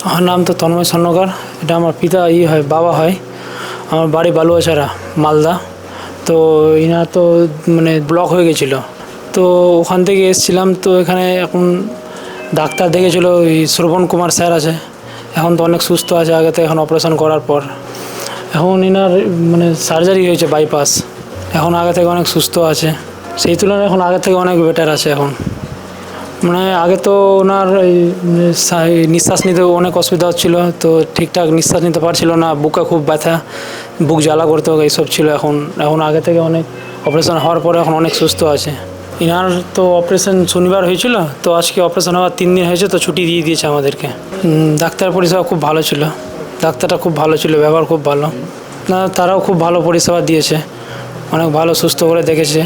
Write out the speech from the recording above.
আমার নাম তো তন্ময় স্বর্ণকার। এটা আমার পিতা হয়, বাবা হয়। আমার বাড়ি বালুয়াছাড়া, মালদা। তো ইনার তো মানে ব্লক হয়ে গেছিলো, তো ওখান থেকে এসেছিলাম। তো এখানে এখন ডাক্তার দেখেছিল, ওই শ্রবণ কুমার স্যার আছে। এখন তো অনেক সুস্থ আছে আগে থেকে, এখন অপারেশন করার পর এখন ইনার মানে সার্জারি হয়েছে, বাইপাস। এখন আগে থেকে অনেক সুস্থ আছে, সেই তুলনায় এখন আগে থেকে অনেক বেটার আছে এখন। মানে আগে তো ওনার এই নিঃশ্বাস নিতে অনেক অসুবিধা হচ্ছিলো, তো ঠিকঠাক নিঃশ্বাস নিতে পারছিল না, বুকে খুব ব্যথা, বুক জ্বালা করতে হবে, এইসব ছিল। এখন এখন আগে থেকে অনেক, অপারেশন হওয়ার পরে এখন অনেক সুস্থ আছে। ইনার তো অপারেশন শনিবার হয়েছিল, তো আজকে অপারেশন হওয়ার 3 দিন হয়েছে, তো ছুটি দিয়ে দিয়েছে আমাদেরকে। ডাক্তার পরিষেবা খুব ভালো ছিল, ডাক্তারটা খুব ভালো ছিল, ব্যবহার খুব ভালো। না, তারাও খুব ভালো পরিষেবা দিয়েছে, অনেক ভালো সুস্থ করে দেখেছে।